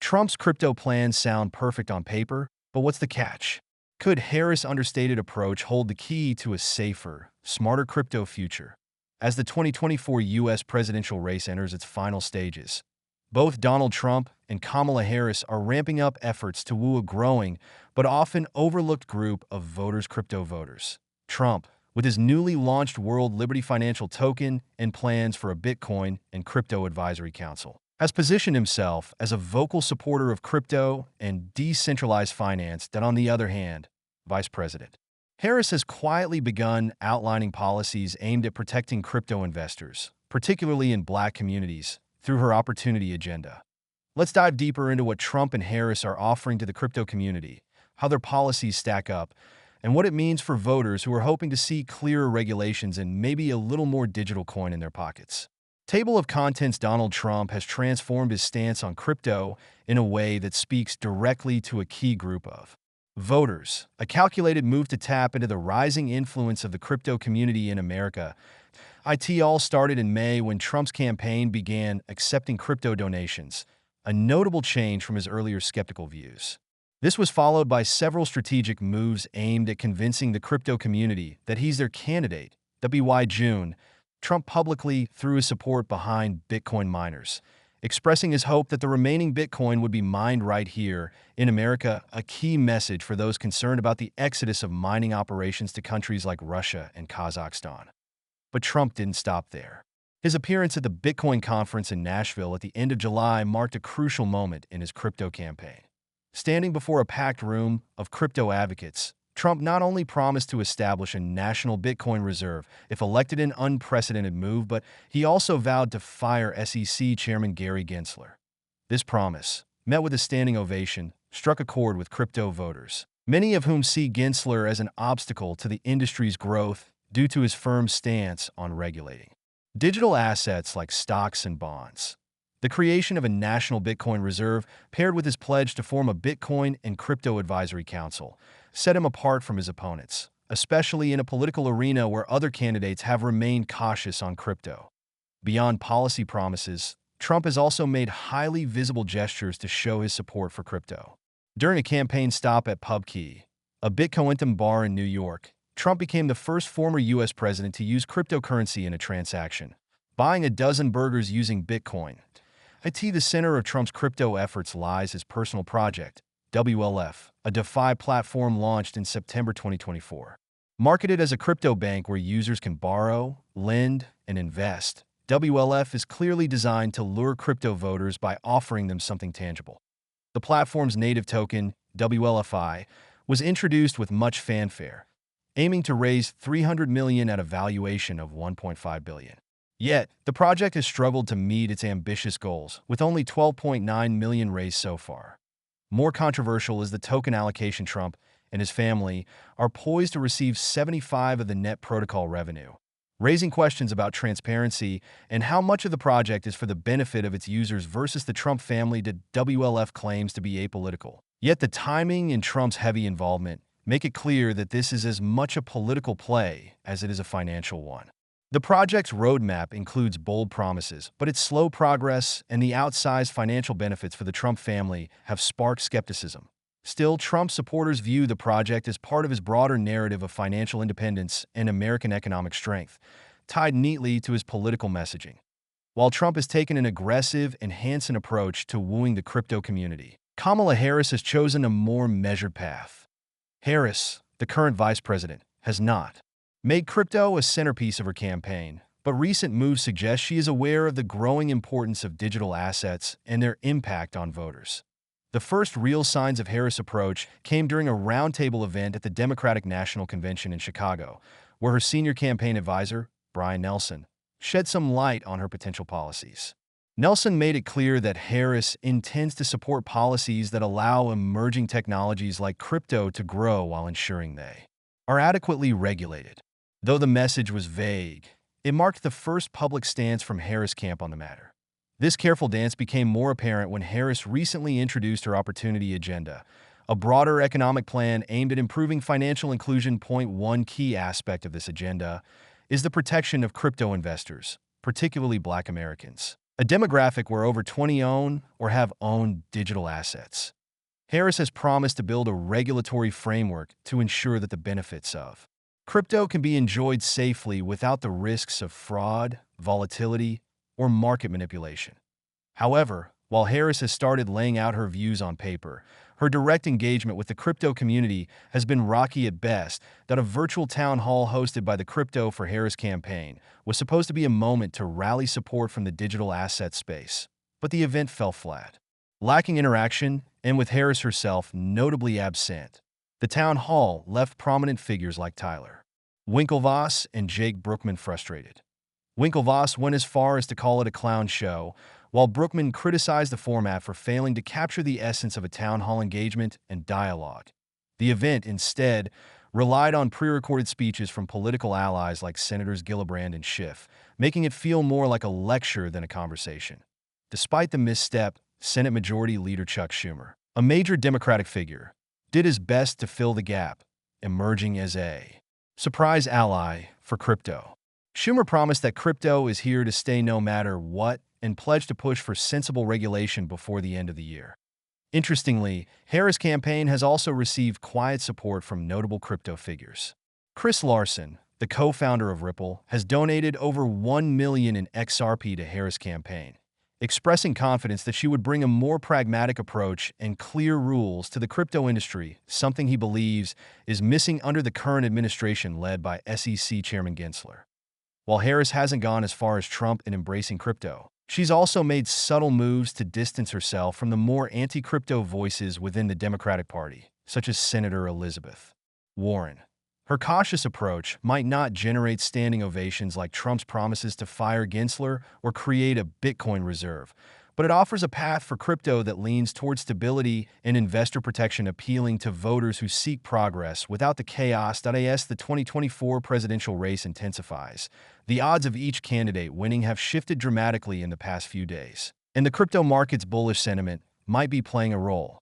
Trump's crypto plans sound perfect on paper, but what's the catch? Could Harris' understated approach hold the key to a safer, smarter crypto future? As the 2024 U.S. presidential race enters its final stages, both Donald Trump and Kamala Harris are ramping up efforts to woo a growing but often overlooked group of crypto voters. Trump, with his newly launched World Liberty Financial Token and plans for a Bitcoin and Crypto Advisory Council, has positioned himself as a vocal supporter of crypto and decentralized finance that, on the other hand, Vice President Harris has quietly begun outlining policies aimed at protecting crypto investors, particularly in Black communities, through her Opportunity Agenda. Let's dive deeper into what Trump and Harris are offering to the crypto community, how their policies stack up, and what it means for voters who are hoping to see clearer regulations and maybe a little more digital coin in their pockets. Table of Contents: Donald Trump has transformed his stance on crypto in a way that speaks directly to a key group of voters, a calculated move to tap into the rising influence of the crypto community in America. It all started in May when Trump's campaign began accepting crypto donations, a notable change from his earlier skeptical views. This was followed by several strategic moves aimed at convincing the crypto community that he's their candidate. June, Trump publicly threw his support behind Bitcoin miners, expressing his hope that the remaining Bitcoin would be mined right here in America, a key message for those concerned about the exodus of mining operations to countries like Russia and Kazakhstan. But Trump didn't stop there. His appearance at the Bitcoin conference in Nashville at the end of July marked a crucial moment in his crypto campaign. Standing before a packed room of crypto advocates, Trump not only promised to establish a national Bitcoin reserve if elected, an unprecedented move, but he also vowed to fire SEC Chairman Gary Gensler. This promise, met with a standing ovation, struck a chord with crypto voters, many of whom see Gensler as an obstacle to the industry's growth due to his firm stance on regulating digital assets like stocks and bonds. The creation of a national Bitcoin reserve, paired with his pledge to form a Bitcoin and Crypto Advisory Council, set him apart from his opponents, especially in a political arena where other candidates have remained cautious on crypto. Beyond policy promises, Trump has also made highly visible gestures to show his support for crypto. During a campaign stop at PubKey, a Bitcoin bar in New York, Trump became the first former U.S. president to use cryptocurrency in a transaction, buying a dozen burgers using Bitcoin. The center of Trump's crypto efforts lies his personal project, WLF, a DeFi platform launched in September 2024. Marketed as a crypto bank where users can borrow, lend, and invest, WLF is clearly designed to lure crypto voters by offering them something tangible. The platform's native token, WLFI, was introduced with much fanfare, aiming to raise $300 million at a valuation of $1.5 billion. Yet, the project has struggled to meet its ambitious goals, with only $12.9 million raised so far. More controversial is the token allocation. Trump and his family are poised to receive 75% of the net protocol revenue, raising questions about transparency and how much of the project is for the benefit of its users versus the Trump family. The WLF claims to be apolitical. Yet the timing and Trump's heavy involvement make it clear that this is as much a political play as it is a financial one. The project's roadmap includes bold promises, but its slow progress and the outsized financial benefits for the Trump family have sparked skepticism. Still, Trump supporters view the project as part of his broader narrative of financial independence and American economic strength, tied neatly to his political messaging. While Trump has taken an aggressive and hands-on approach to wooing the crypto community, Kamala Harris has chosen a more measured path. Harris, the current vice president, has not made crypto a centerpiece of her campaign, but recent moves suggest she is aware of the growing importance of digital assets and their impact on voters. The first real signs of Harris' approach came during a roundtable event at the Democratic National Convention in Chicago, where her senior campaign advisor, Brian Nelson, shed some light on her potential policies. Nelson made it clear that Harris intends to support policies that allow emerging technologies like crypto to grow while ensuring they are adequately regulated. Though the message was vague, it marked the first public stance from Harris' camp on the matter. This careful dance became more apparent when Harris recently introduced her Opportunity Agenda, a broader economic plan aimed at improving financial inclusion. One key aspect of this agenda is the protection of crypto investors, particularly Black Americans. a demographic where over 20 own or have owned digital assets. Harris has promised to build a regulatory framework to ensure that the benefits of crypto can be enjoyed safely without the risks of fraud, volatility, or market manipulation. However, while Harris has started laying out her views on paper, her direct engagement with the crypto community has been rocky at best. That a virtual town hall hosted by the Crypto for Harris campaign was supposed to be a moment to rally support from the digital asset space, but the event fell flat. Lacking interaction, and with Harris herself notably absent, the town hall left prominent figures like Tyler Winklevoss and Jake Brookman frustrated. Winklevoss went as far as to call it a clown show, while Brookman criticized the format for failing to capture the essence of a town hall engagement and dialogue. The event, instead, relied on pre-recorded speeches from political allies like Senators Gillibrand and Schiff, making it feel more like a lecture than a conversation. Despite the misstep, Senate Majority Leader Chuck Schumer, a major Democratic figure, did his best to fill the gap, emerging as a surprise ally for crypto. Schumer promised that crypto is here to stay no matter what and pledged to push for sensible regulation before the end of the year. Interestingly, Harris' campaign has also received quiet support from notable crypto figures. Chris Larson, the co-founder of Ripple, has donated over $1 million in XRP to Harris' campaign, expressing confidence that she would bring a more pragmatic approach and clear rules to the crypto industry, something he believes is missing under the current administration led by SEC Chairman Gensler. While Harris hasn't gone as far as Trump in embracing crypto, she's also made subtle moves to distance herself from the more anti-crypto voices within the Democratic Party, such as Senator Elizabeth Warren. Her cautious approach might not generate standing ovations like Trump's promises to fire Gensler or create a Bitcoin reserve, but it offers a path for crypto that leans towards stability and investor protection, appealing to voters who seek progress without the chaos. As the 2024 presidential race intensifies, the odds of each candidate winning have shifted dramatically in the past few days, and the crypto market's bullish sentiment might be playing a role.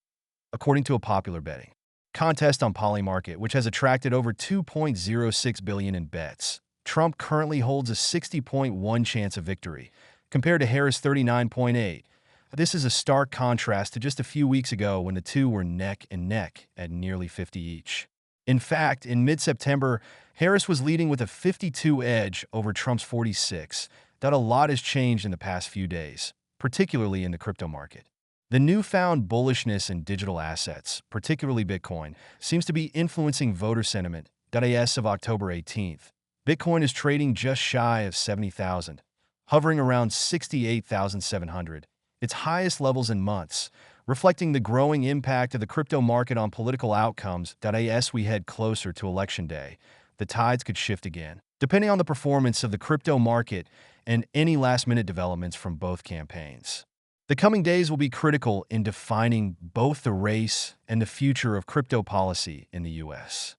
According to a popular betting contest on Polymarket, which has attracted over $2.06 billion in bets, Trump currently holds a 60.1% chance of victory, compared to Harris' 39.8%. This is a stark contrast to just a few weeks ago when the two were neck and neck at nearly 50 each. In fact, in mid-September, Harris was leading with a 52 edge over Trump's 46. That a lot has changed in the past few days, particularly in the crypto market. The newfound bullishness in digital assets, particularly Bitcoin, seems to be influencing voter sentiment. As of October 18th, Bitcoin is trading just shy of 70,000, hovering around 68,700, its highest levels in months, reflecting the growing impact of the crypto market on political outcomes. As we head closer to Election Day, the tides could shift again, depending on the performance of the crypto market and any last-minute developments from both campaigns. The coming days will be critical in defining both the race and the future of crypto policy in the U.S.